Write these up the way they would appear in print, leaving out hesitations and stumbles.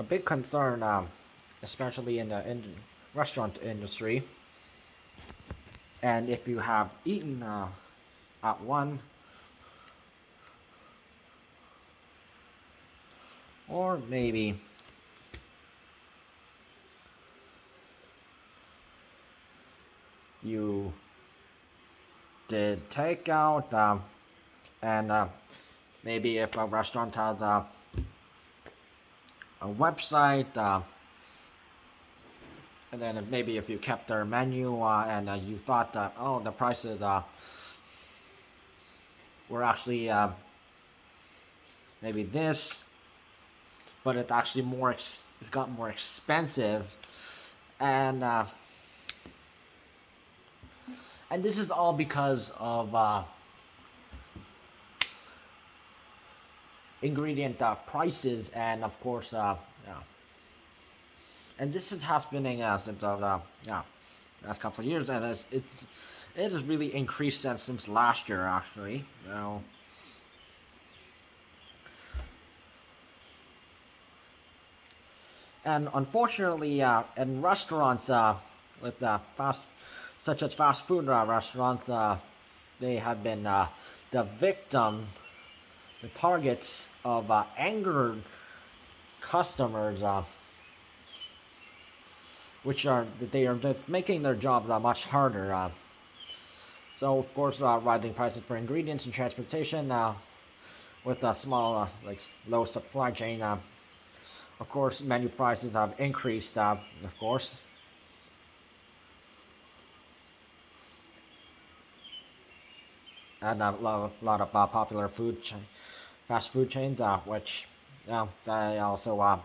a big concern, especially in the restaurant industry. And if you have eaten at one, or maybe you did takeout, and maybe if a restaurant has a website, and then maybe if you kept their menu and you thought that, oh, the prices were actually maybe this, but it's actually it got more expensive, and this is all because of ingredient prices, and of course, yeah. And this has happening since yeah, last couple of years, and it has really increased since last year actually. And unfortunately, in restaurants with such as fast food restaurants, they have been the victim, the targets of angered customers, which are they are just making their jobs much harder. So of course, rising prices for ingredients and transportation, with a small like low supply chain. Of course, menu prices have increased. Of course, and a lot of popular fast food chains, which they also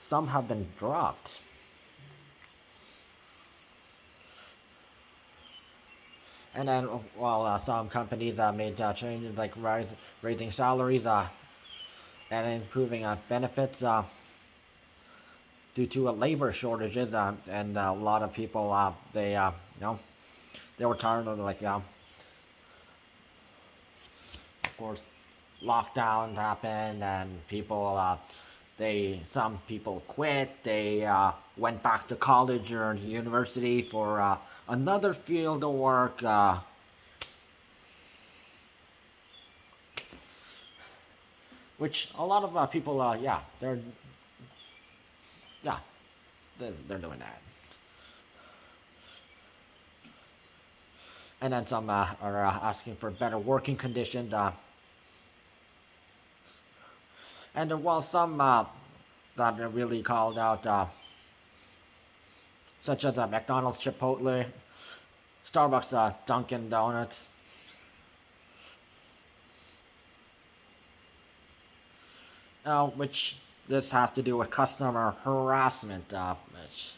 some have been dropped. And then, well, some companies made changes like raising salaries and improving benefits due to labor shortages, and a lot of people they were tired of of course, lockdowns happened, and people some people quit. They went back to college or university for another field of work. Which a lot of people, yeah, yeah, they're doing that. And then some are asking for better working conditions. And while some that are really called out, such as McDonald's, Chipotle, Starbucks, Dunkin Donuts, which this has to do with customer harassment, which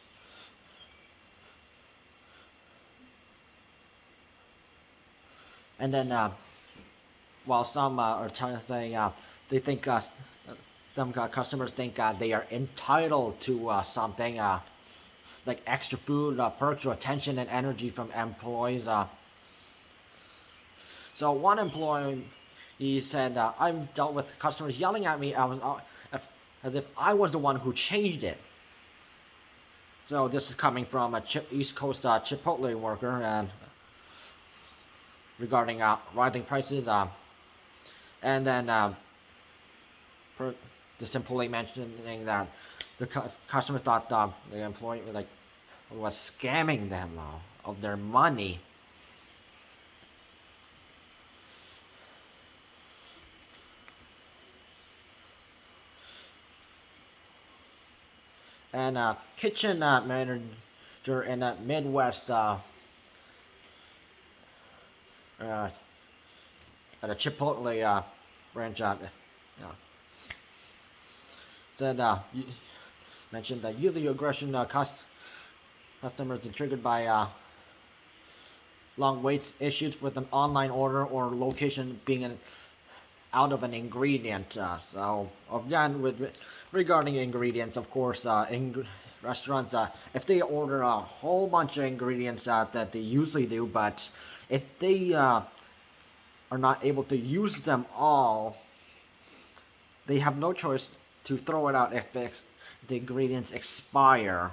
and then while some are trying to say they think some customers think they are entitled to something like extra food, perks, or attention and energy from employees. So one employee, he said, "I've dealt with customers yelling at me as if I was the one who changed it." So this is coming from a East Coast Chipotle worker, and regarding rising prices, and then this employee mentioning that the customer thought the employee was scamming them of their money. And kitchen manager in a Midwest at a Chipotle branch said mentioned that usually aggression customers are triggered by long waits issues with an online order or location being out of an ingredient. So again, regarding ingredients, of course, restaurants, if they order a whole bunch of ingredients that they usually do, but if they are not able to use them all, they have no choice to throw it out the ingredients expire.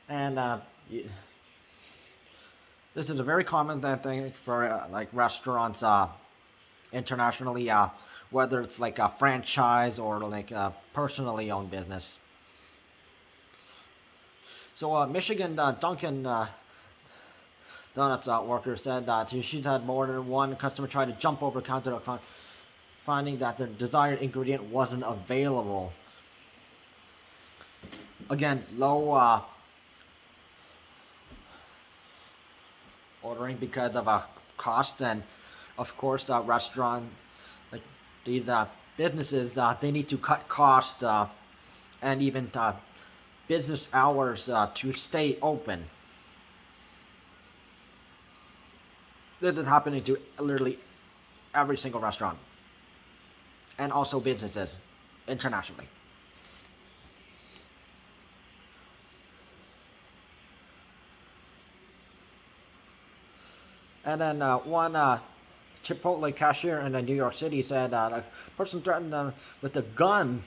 And this is a very common thing for like restaurants internationally, whether it's like a franchise or like a personally owned business. So Michigan Dunkin Donuts worker said that she's had more than one customer try to jump over the counter, finding that the desired ingredient wasn't available. Again, low ordering because of cost, and of course restaurant like these businesses, they need to cut costs and even business hours to stay open. This is happening to literally every single restaurant and also businesses internationally. And then one Chipotle cashier in New York City said a person threatened with a gun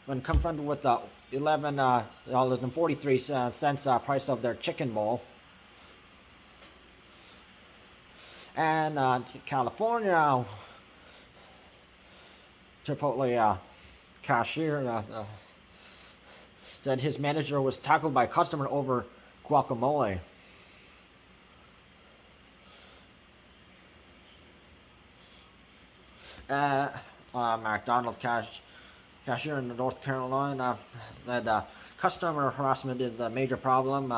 when confronted with the $11.43 price of their chicken bowl. And California Chipotle cashier said his manager was tackled by a customer over guacamole. McDonald cashier in North Carolina said customer harassment is a major problem.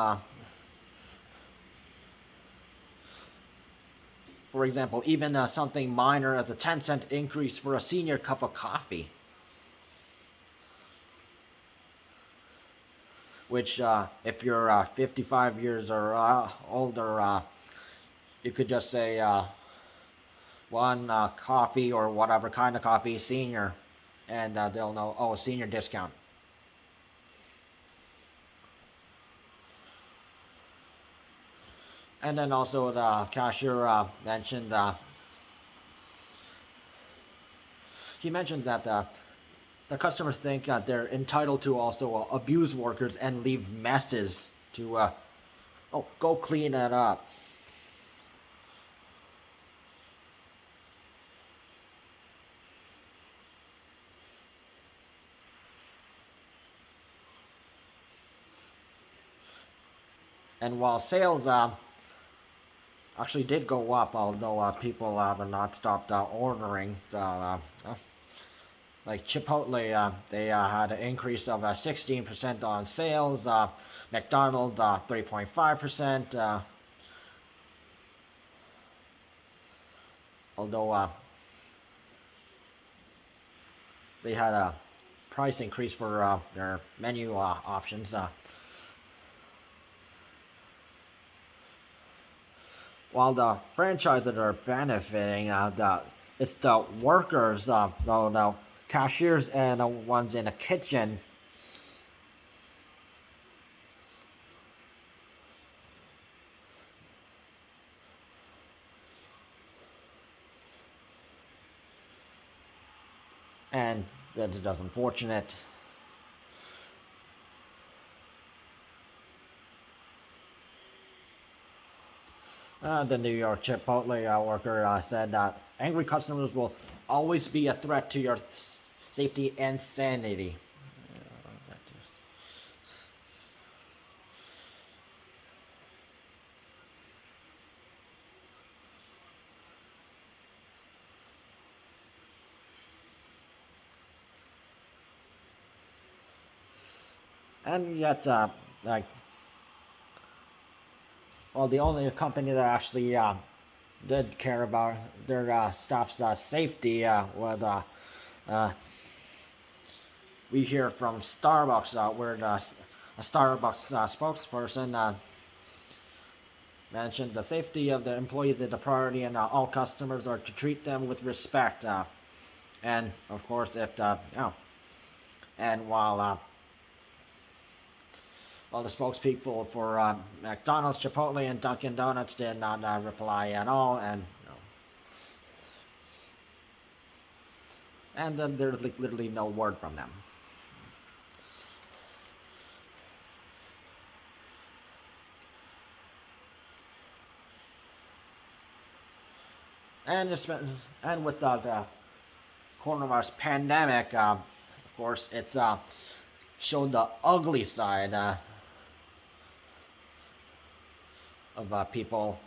For example, even something minor as a 10-cent increase for a senior cup of coffee. Which, if you're 55 years or older, you could just say one coffee or whatever kind of coffee, senior, and they'll know, oh, senior discount. And then also the cashier mentioned, he mentioned that the customers think they're entitled to also abuse workers and leave messes to, go clean it up. And while sales actually did go up, although people have not stopped ordering. Like Chipotle, they had an increase of 16% on sales. McDonald 3.5%. Although they had a price increase for their menu options. While the franchises are benefiting, it's the workers, the cashiers and the ones in the kitchen. And that's just unfortunate. The New York Chipotle worker said that angry customers will always be a threat to your safety and sanity. And yet, like, well, the only company that actually did care about their staff's safety was we hear from Starbucks, where a Starbucks spokesperson mentioned the safety of the employees is the priority, and all customers are to treat them with respect. And of course, if and while the spokespeople for McDonald's, Chipotle, and Dunkin' Donuts did not reply at all, and and then there's like literally no word from them. And with the coronavirus pandemic, of course, it's showed the ugly side of people,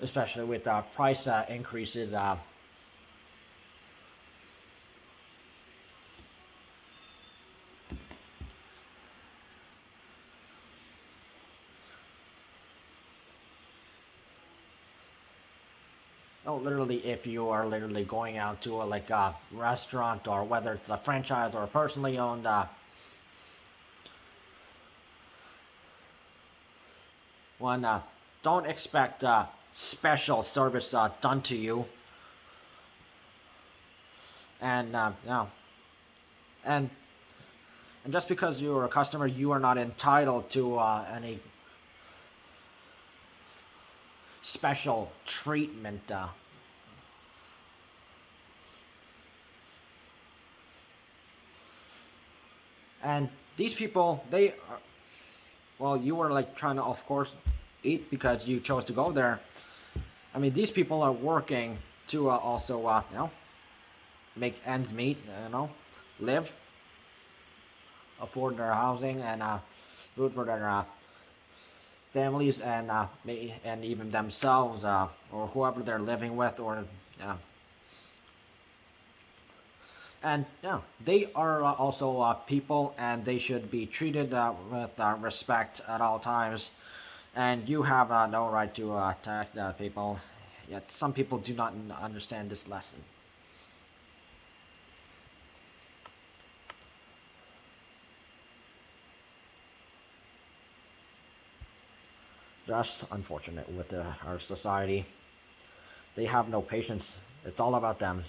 especially with price increases. No, literally, if you are literally going out to like a restaurant, or whether it's a franchise or a personally owned, one, don't expect special service done to you. And no, and and just because you're a customer, you are not entitled to any special treatment. And these people, they are, well, you were like trying to, of course, eat because you chose to go there. I mean, these people are working to also, make ends meet, live, afford their housing and food for their families, and and even themselves, or whoever they're living with, or and yeah, they are also people, and they should be treated with respect at all times. And you have no right to attack people. Yet some people do not understand this lesson. Just unfortunate with our society. They have no patience. It's all about them.